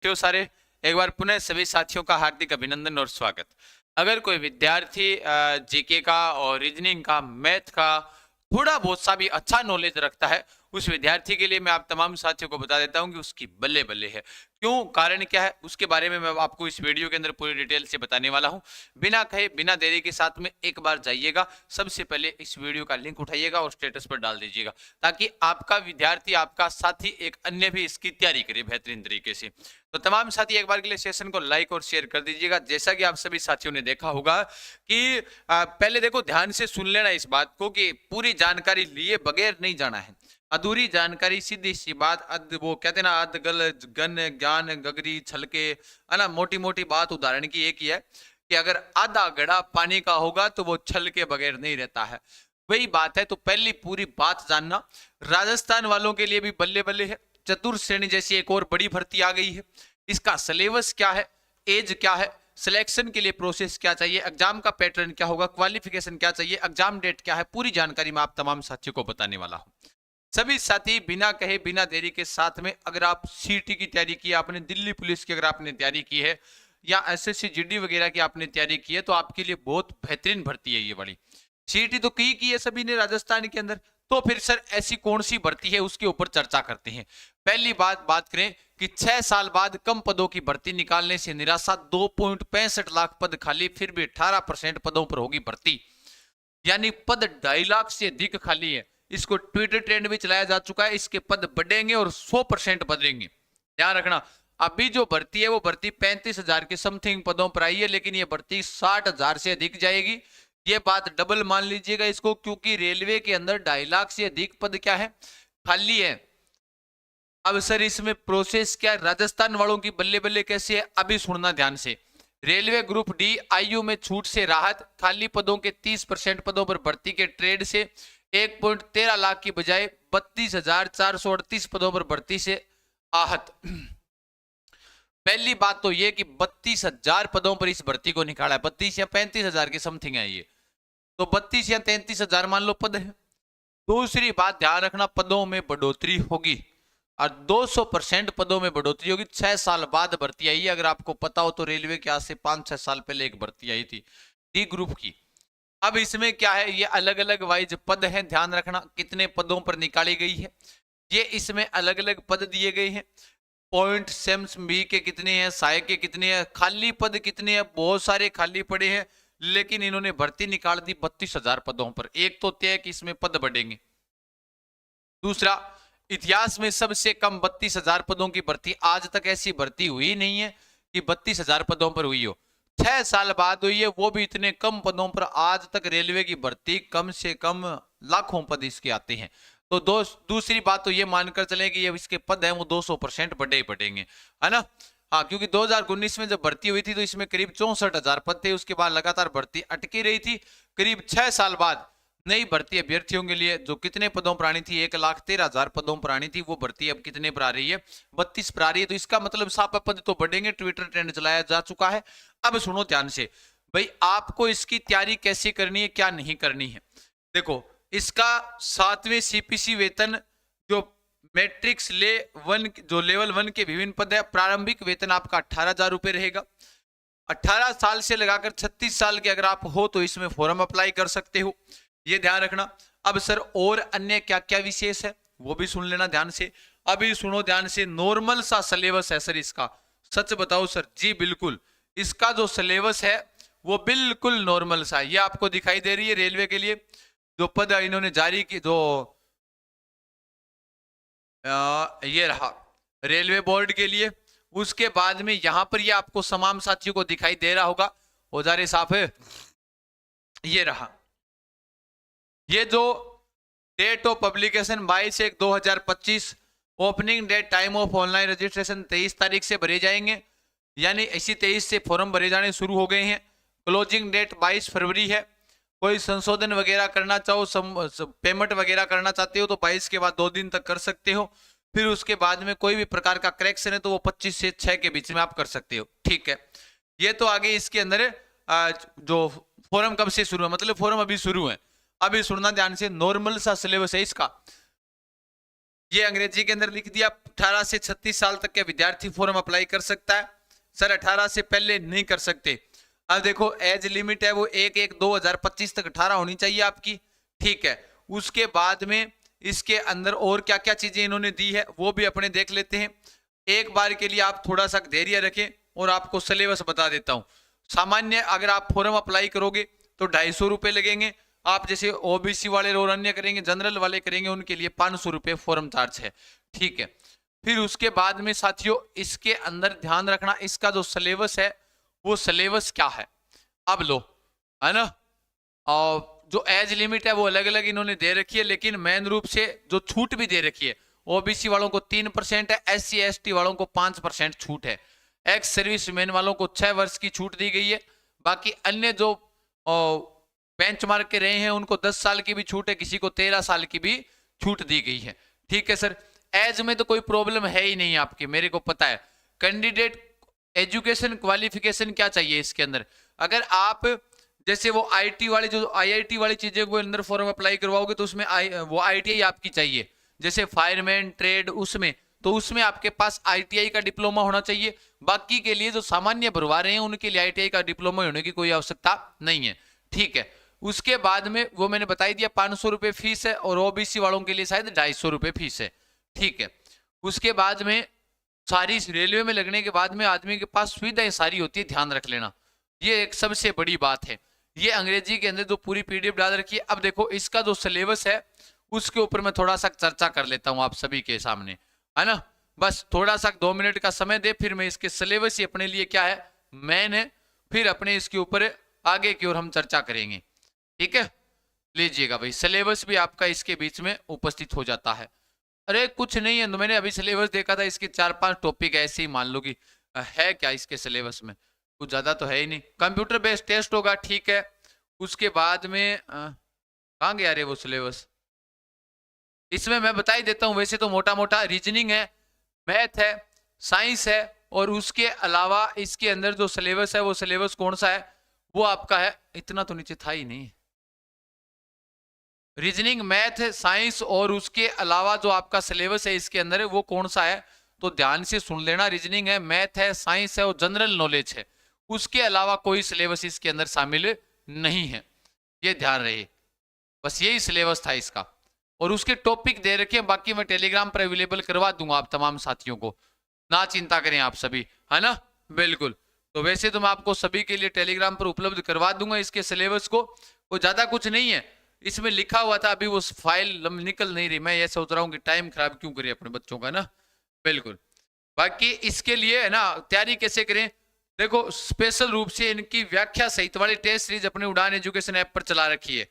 साथियों सारे एक बार पुनः सभी साथियों का हार्दिक अभिनंदन और स्वागत। अगर कोई विद्यार्थी जीके का और रीजनिंग का, मैथ का थोड़ा बहुत सा भी अच्छा नॉलेज रखता है, उस विद्यार्थी के लिए मैं आप तमाम साथियों को बता देता हूं कि उसकी बल्ले बल्ले है। क्यों, कारण क्या है, उसके बारे में मैं आपको इस वीडियो के अंदर पूरी डिटेल से बताने वाला हूं। बिना कहे बिना देरी के साथ में एक बार जाइएगा, सबसे पहले इस वीडियो का लिंक उठाइएगा और स्टेटस पर डाल दीजिएगा, ताकि आपका विद्यार्थी, आपका साथी, एक अन्य भी इसकी तैयारी करे बेहतरीन तरीके से। तो तमाम साथी एक बार के लिए सेशन को लाइक और शेयर कर दीजिएगा। जैसा कि आप सभी साथियों ने देखा होगा कि पहले देखो, ध्यान से सुन लेना इस बात को कि पूरी जानकारी लिए बगैर नहीं जाना है। अधूरी जानकारी, सीधी सी बात, वो कहते हैं ना, अध गल गन ज्ञान गगरी छलके, है ना। मोटी मोटी बात उदाहरण की एक ही है कि अगर आधा घड़ा पानी का होगा तो वो छल के बगैर नहीं रहता है। वही बात है। तो पहली पूरी बात जानना। राजस्थान वालों के लिए भी बल्ले बल्ले है। चतुर्थ श्रेणी जैसी एक और बड़ी भर्ती आ गई है। इसका सिलेबस क्या है, एज क्या है, सिलेक्शन के लिए प्रोसेस क्या चाहिए, एग्जाम का पैटर्न क्या होगा, क्वालिफिकेशन क्या चाहिए, एग्जाम डेट क्या है, पूरी जानकारी मैं आप तमाम साथियों को बताने वाला हूं। सभी साथी बिना कहे बिना देरी के साथ में, अगर आप सीटी की तैयारी की, आपने दिल्ली पुलिस की अगर आपने तैयारी की है, या एसएससी जीडी वगैरह की आपने तैयारी की है, तो आपके लिए बहुत बेहतरीन भर्ती है ये वाली। सीटी तो की है सभी ने राजस्थान के अंदर। तो फिर सर ऐसी कौन सी भर्ती है, उसके ऊपर चर्चा करते हैं। पहली बात करें कि 6 साल बाद कम पदों की भर्ती निकालने से निराशा। 2.65 लाख पद खाली, फिर भी 18% पदों पर होगी भर्ती, यानी पद 2.5 लाख से अधिक खाली है। इसको ट्विटर ट्रेंड भी चलाया जा चुका है। इसके पद बढ़ेंगे और 100% बढ़ेंगे। ध्यान रखना, अभी जो भर्ती है वो भर्ती 35,000 के समथिंग पदों पर आई है, लेकिन ये भर्ती 60,000 से अधिक जाएगी। ये बात डबल मान लीजिएगा इसको, क्योंकि रेलवे के अंदर 2.5 लाख से अधिक पद क्या है, खाली है। अब सर इसमें प्रोसेस क्या, राजस्थान वालों की बल्ले बल्ले कैसे है, अभी सुनना ध्यान से। रेलवे ग्रुप डी आयु में छूट से राहत, खाली पदों के 30% पदों पर भर्ती के ट्रेड से 1.13 लाख की बजाय 32,438 पदों पर भर्ती से आहत। पहली बात तो ये कि 32,000 पदों पर इस भर्ती को निकाला है। 32 या 35,000 के समथिंग है ये, तो 32 या 33,000 मान लो पद है। दूसरी बात ध्यान रखना, पदों में बढ़ोतरी होगी और 200% पदों में बढ़ोतरी होगी। 6 साल बाद भर्ती आई है। अगर आपको पता हो तो रेलवे के आज से 5-6 साल पहले एक भर्ती आई थी डी ग्रुप की। अब इसमें क्या है, ये अलग अलग वाइज पद हैं। ध्यान रखना कितने पदों पर निकाली गई है, ये इसमें अलग अलग पद दिए गए हैं। पॉइंट सेम्स बी के कितने हैं, सहायक के कितने हैं, खाली पद कितने हैं, बहुत सारे खाली पड़े हैं, लेकिन इन्होंने भर्ती निकाल दी 32,000 पदों पर। एक तो तय कि इसमें पद बढ़ेंगे। दूसरा, इतिहास में सबसे कम 32,000 पदों की भर्ती, आज तक ऐसी भर्ती हुई नहीं है कि 32,000 पदों पर हुई हो। 6 साल बाद हुई है, वो भी इतने कम पदों पर। आज तक रेलवे की भर्ती कम से कम लाखों पद इसके आते हैं। तो दूसरी बात तो ये मानकर चले कि ये इसके पद हैं वो 200% बढ़े ही बढ़ेंगे, है ना। हाँ, क्योंकि 2019 में जब भर्ती हुई थी तो इसमें करीब 64,000 पद थे। उसके बाद लगातार भर्ती अटकी रही थी। करीब 6 साल बाद नई भर्ती अभ्यर्थियों के लिए जो कितने पदों पर आनी थी, 1,13,000 पदों पर आनी थी, वो भर्ती अब कितने पर आ रही है, 32 पर आ रही है। तो इसका मतलब साफ पद तो बढ़ेंगे। ट्विटर ट्रेंड चलाया जा चुका है। अब सुनो ध्यान से भाई, आपको इसकी तैयारी कैसे करनी है, क्या नहीं करनी है। देखो, इसका 7वें सीपीसी वेतन, जो मैट्रिक्स जो लेवल 1 के विभिन्न पद है, प्रारंभिक वेतन आपका 18,000 रुपए रहेगा। 18 साल से लगाकर 36 साल के अगर आप हो तो इसमें फॉर्म अप्लाई कर सकते हो, ये ध्यान रखना। अब सर और अन्य क्या क्या विशेष है वो भी सुन लेना ध्यान से। अभी सुनो ध्यान से, नॉर्मल सा सिलेबस है सर इसका। सच बताओ सर, जी बिल्कुल, इसका जो सिलेबस है वो बिल्कुल नॉर्मल सा है। ये आपको दिखाई दे रही है रेलवे के लिए जो पद इन्होंने जारी की, जो ये रहा रेलवे बोर्ड के लिए। उसके बाद में यहां पर ये आपको तमाम साथियों को दिखाई दे रहा होगा, औजारे साफ है, ये रहा। ये जो date of publication 22/1/2025, opening date time of online registration 23 तारीख से भरे जाएंगे, यानी इसी 23 से फॉर्म भरे जाने शुरू हो गए हैं। क्लोजिंग डेट 22 फरवरी है। कोई संशोधन वगैरह करना चाहो, पेमेंट वगैरह करना चाहते हो तो 22 के बाद 2 दिन तक कर सकते हो। फिर उसके बाद में कोई भी प्रकार का करेक्शन है तो वो 25 से 6 के बीच में आप कर सकते हो, ठीक है। ये तो आगे इसके अंदर जो फॉर्म कब से शुरू है, मतलब फॉर्म अभी शुरू है। अभी सुनना ध्यान से, नॉर्मल सा सिलेबस है इसका। ये अंग्रेजी के अंदर लिख दिया। 18 से 36 साल तक के विद्यार्थी फॉर्म अप्लाई कर सकता है सर, 18 से पहले नहीं कर सकते। अब देखो एज लिमिट है वो 1/1/2025 तक 18 होनी चाहिए आपकी, ठीक है। उसके बाद में इसके अंदर और क्या क्या चीजें इन्होंने दी है वो भी अपने देख लेते हैं। एक बार के लिए आप थोड़ा सा धैर्य रखें और आपको सिलेबस बता देता हूं। सामान्य अगर आप फॉर्म अप्लाई करोगे तो 250 रुपए लगेंगे। आप जैसे ओबीसी वाले और अन्य करेंगे, जनरल वाले करेंगे, उनके लिए 500 रुपए फॉर्म चार्ज है, ठीक है। फिर उसके बाद में साथियों इसके अंदर ध्यान रखना, इसका जो सिलेबस है वो सिलेबस क्या है। अब लो, है ना, और जो एज लिमिट है वो अलग अलग इन्होंने दे रखी है, लेकिन मेन रूप से जो छूट भी दे रखी है, ओबीसी वालों को 3% है, SC ST वालों को 5% छूट है, एक्स सर्विसमैन वालों को 6 वर्ष की छूट दी गई है। बाकी अन्य जो बेंचमार्क के रहे हैं उनको 10 साल की भी छूट है, किसी को 13 साल की भी छूट दी गई है, ठीक है सर। एज में तो कोई प्रॉब्लम है ही नहीं आपकी, मेरे को पता है। कैंडिडेट एजुकेशन क्वालिफिकेशन क्या चाहिए इसके अंदर, अगर आप जैसे वो आईटी वाली जो IIT वाली चीजें को अंदर फॉर्म अप्लाई करवाओगे तो उसमें वो ITI आपकी चाहिए, जैसे फायरमैन ट्रेड उसमें, तो उसमें आपके पास ITI का डिप्लोमा होना चाहिए। बाकी के लिए जो सामान्य भरवा रहे हैं उनके लिए ITI का डिप्लोमा होने की कोई आवश्यकता नहीं है, ठीक है। उसके बाद में वो मैंने बता ही दिया 500 रुपए फीस है, और ओबीसी वालों के लिए शायद 250 रुपए फीस है, ठीक है। उसके बाद में सारी रेलवे में लगने के बाद में आदमी के पास सुविधाएं सारी होती है, ध्यान रख लेना, ये एक सबसे बड़ी बात है। ये अंग्रेजी के अंदर जो पूरी PDF डाल रखी है। अब देखो इसका जो सिलेबस है उसके ऊपर मैं थोड़ा सा चर्चा कर लेता हूं आप सभी के सामने, है ना। बस थोड़ा सा 2 मिनट का समय दे, फिर मैं इसके सिलेबस ही अपने लिए क्या है मैन है, फिर अपने इसके ऊपर आगे की ओर हम चर्चा करेंगे, ठीक है। लीजिएगा भाई, सिलेबस भी आपका इसके बीच में उपस्थित हो जाता है। अरे कुछ नहीं है, तो मैंने अभी सिलेबस देखा था, इसके 4-5 टॉपिक ऐसे ही मान लो कि है क्या इसके सिलेबस में, कुछ ज्यादा तो है ही नहीं। कंप्यूटर बेस्ड टेस्ट होगा, ठीक है। उसके बाद में कहाँ गया रे वो सिलेबस, इसमें मैं बता ही देता हूं। वैसे तो मोटा मोटा रीजनिंग है, मैथ है, साइंस है, और उसके अलावा इसके अंदर जो सिलेबस है वो सिलेबस कौन सा है वो आपका है, इतना तो नीचे था ही नहीं, रीजनिंग मैथ साइंस, और उसके अलावा जो आपका सिलेबस है इसके अंदर है वो कौन सा है, तो ध्यान से सुन लेना। रीजनिंग है, मैथ है, साइंस है और जनरल नॉलेज है, उसके अलावा कोई सिलेबस इसके अंदर शामिल नहीं है, ये ध्यान रहे। बस यही सिलेबस था इसका, और उसके टॉपिक दे रखे हैं, बाकी मैं टेलीग्राम पर अवेलेबल करवा दूंगा आप तमाम साथियों को, ना चिंता करें आप सभी, है ना, बिल्कुल। तो वैसे तो मैं आपको सभी के लिए टेलीग्राम पर उपलब्ध करवा दूंगा इसके सिलेबस को, वो ज्यादा कुछ नहीं है इसमें लिखा हुआ था, अभी वो फाइल निकल नहीं रही, मैं ये सोच रहा हूँ कि टाइम खराब क्यों करें अपने बच्चों का ना, बिल्कुल। बाकी इसके लिए है ना तैयारी कैसे करें, देखो स्पेशल रूप से इनकी व्याख्या सहित वाली टेस्ट सीरीज अपने उड़ान एजुकेशन ऐप पर चला रखी है,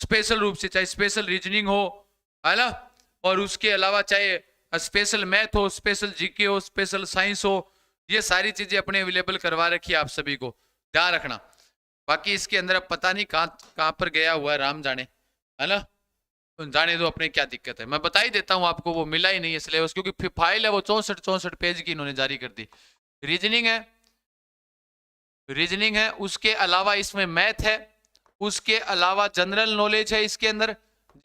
स्पेशल रूप से, चाहे स्पेशल रीजनिंग हो, है ना, और उसके अलावा चाहे स्पेशल मैथ हो, स्पेशल जीके हो, स्पेशल साइंस हो, ये सारी चीजें अपने अवेलेबल करवा रखी है आप सभी को, ध्यान रखना। बाकी इसके अंदर अब पता नहीं कहां पर गया हुआ है, राम जाने, है ना, जाने दो, अपने क्या दिक्कत है, मैं बता ही देता हूं आपको, वो मिला ही नहीं है सिलेबस, क्योंकि फाइल है वो 64 पेज की इन्होंने जारी कर दी। रीजनिंग है, रीजनिंग है, उसके अलावा इसमें मैथ है, उसके अलावा जनरल नॉलेज है, इसके अंदर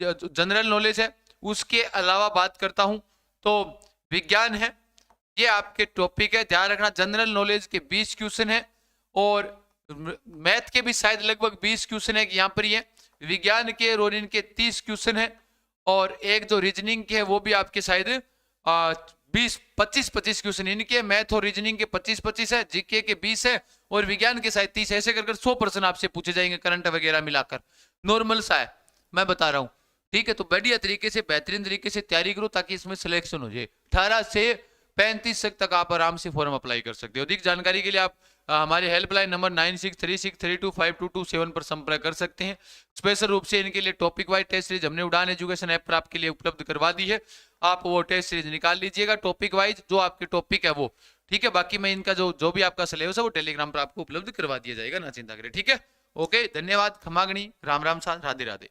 जनरल नॉलेज है, उसके अलावा बात करता हूं तो विज्ञान है, ये आपके टॉपिक है, ध्यान रखना। जनरल नॉलेज के 20 क्वेश्चन है, और मैथ के भी शायद लगभग 20 क्वेश्चन है, यहाँ पर ये विज्ञान के और इनके 30 क्वेश्चन है, और एक जो रीजनिंग के है वो भी आपके शायद 25 क्वेश्चन इनके, मैथ और रीजनिंग के 25 है, जीके के 20 है, और विज्ञान के शायद 30, ऐसे कर 100% आपसे पूछे जाएंगे, करंट वगैरह मिलाकर, नॉर्मल सा है, मैं बता रहा हूँ, ठीक है। तो बढ़िया तरीके से, बेहतरीन तरीके से तैयारी करो ताकि इसमें सिलेक्शन हो जाए। 18 से 35 तक आप आराम से फॉर्म अप्लाई कर सकते हो। अधिक जानकारी के लिए आप हमारे हेल्पलाइन नंबर 9636325227 पर संपर्क कर सकते हैं। स्पेशल रूप से इनके लिए टॉपिक वाइज टेस्ट सीरीज हमने उड़ान एजुकेशन ऐप पर आपके लिए उपलब्ध करवा दी है, आप वो टेस्ट सीरीज निकाल लीजिएगा टॉपिक वाइज, जो आपके टॉपिक है वो, ठीक है। बाकी मैं इनका जो भी आपका सिलेबस है वो टेलीग्राम पर आपको उपलब्ध करवा दिया जाएगा, ना चिंता करें, ठीक है। ओके, धन्यवाद, खमागणी, राम राम, साथ, राधे राधे।